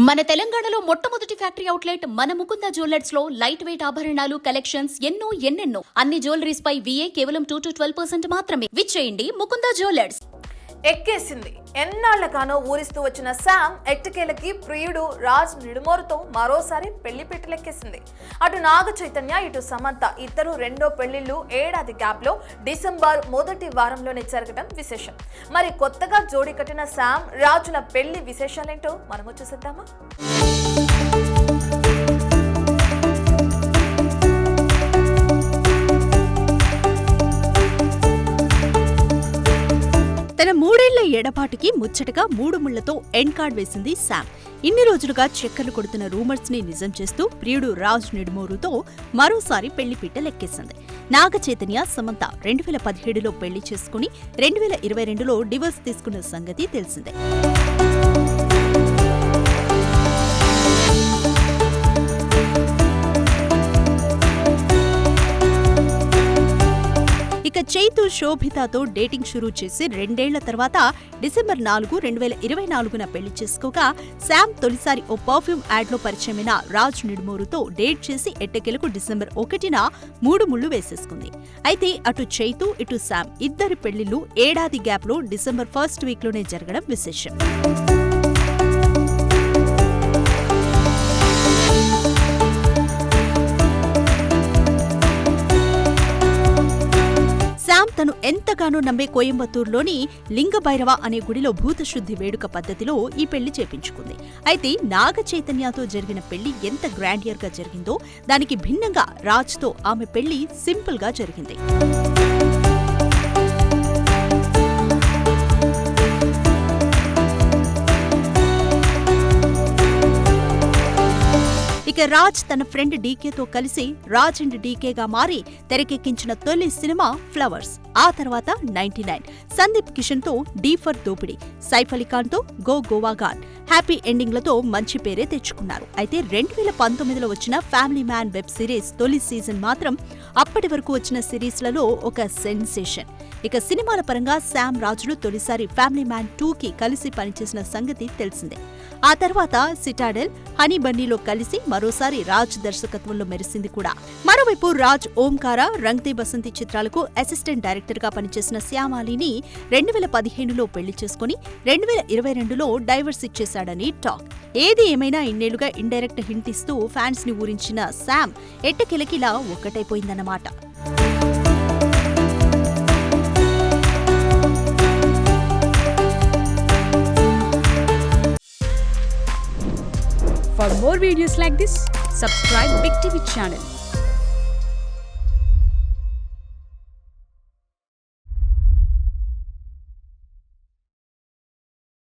మన తెలంగాణలో మొట్టమొదటి ఫ్యాక్టరీ అవుట్లెట్ మన ముకుంద జ్యువెలర్స్ లో లైట్ వెయిట్ ఆభరణాలు కలెక్షన్స్ ఎన్నెన్నో అన్ని జ్యువెలరీస్ పై VA కేవలం 2 to 12% మాత్రమే. విచ్చేయండి ముకుంద జ్యువెలర్స్. ఎక్కేసింది. ఎన్నాళ్లగానో ఊరిస్తూ వచ్చిన శామ్ ఎట్టకేలకి ప్రియుడు రాజ్ నిడుమోరుతో మరోసారి పెళ్లి పీటలెక్కేసింది. అటు నాగ చైతన్య ఇటు సమంత ఇద్దరు రెండో పెళ్లిళ్లు ఏడాది గ్యాప్ లో డిసెంబర్ మొదటి వారంలోనే జరగడం విశేషం. మరి కొత్తగా జోడీ కట్టిన శామ్ రాజుల పెళ్లి విశేషాలేంటో మనము చూసేద్దామా? తన 3 ఏళ్ల ఎడబాటుకి ముచ్చటగా 3 ముళ్లతో ఎండ్ కార్డ్ వేసింది శామ్. ఇన్ని రోజులుగా చక్కర్లు కొడుతున్న రూమర్స్ ని నిజం చేస్తూ ప్రియుడు రాజ్ నిడుమోరుతో మరోసారి పెళ్లి పీటలెక్కేసింది. నాగ చైతన్య సమంత 2017లో పెళ్లి చేసుకుని 2022లో డివోర్స్ తీసుకున్న సంగతి తెలిసిందే. ఇక చైతు శోభితతో డేటింగ్ షురూ చేసి 2 ఏళ్ల తర్వాత డిసెంబర్ 4, 2024న పెళ్లి చేసుకోగా శామ్ తొలిసారి ఓ పర్ఫ్యూమ్ యాడ్లో పరిచయమైన రాజ్ నిడుమోరుతో డేట్ చేసి ఎట్టకేలకు డిసెంబర్ 1న 3 ముళ్లు వేసేసుకుంది. అయితే అటు చైతు ఇటు శామ్ ఇద్దరి పెళ్లిళ్లు ఏడాది గ్యాప్లో డిసెంబర్ 1st వీక్లోనే జరగడం విశేషం. తను ఎంతగానో నమ్మే కోయంబత్తూరులోని లింగభైరవ అనే గుడిలో భూతశుద్ధి వేడుక పద్ధతిలో ఈ పెళ్లి చేపించుకుంది. అయితే నాగ చైతన్యతో జరిగిన పెళ్లి ఎంత గ్రాండియర్ గా జరిగిందో దానికి భిన్నంగా రాజ్తో ఆమె పెళ్లి సింపుల్ గా జరిగింది. ఇక రాజ్ తన ఫ్రెండ్ డీకేతో కలిసి రాజ్ అండ్ డీకేగా మారి తెరకెక్కించిన తొలి సినిమా ఫ్లవర్స్. ఆ తర్వాత 99, సందీప్ కిషన్ తో డీ ఫర్ దోపిడీ, సైఫ్ అలీ ఖాన్ తో గో గోవాగాన్ హ్యాపీ ఎండింగ్లతో మంచి పేరే తెచ్చుకున్నారు. అయితే 2019లో వచ్చిన ఫ్యామిలీ మ్యాన్ వెబ్ సిరీస్ తొలి సీజన్ మాత్రం అప్పటి వరకు వచ్చిన సిరీస్లలో ఒక సెన్సేషన్. ఇక సినిమాల పరంగా శామ్ రాజులు తొలిసారి ఫ్యామిలీ మ్యాన్ 2కి కలిసి పనిచేసిన సంగతి తెలిసిందే. ఆ తర్వాత సిటాడెల్, హనీ బన్నీలో కలిసి మరోసారి రాజ్ దర్శకత్వంలో మెరిసింది కూడా. మరోవైపు రాజ్ ఓంకార, రంగ్ దే బసంతి చిత్రాలకు అసిస్టెంట్ డైరెక్టర్ గా పనిచేసిన శ్యామాలిని 2015లో పెళ్లి చేసుకుని 2022లో డైవర్స్ ఇచ్చేశాడని టాక్. ఏది ఏమైనా ఇన్నేళ్లుగా ఇండైరెక్ట్ హింట్ ఇస్తూ ఫ్యాన్స్ ని ఊరించిన Sam ఎట్టకెలకిలా ఒక్కటైపోయిందన్నమాట. For more videos like this, subscribe Big TV channel.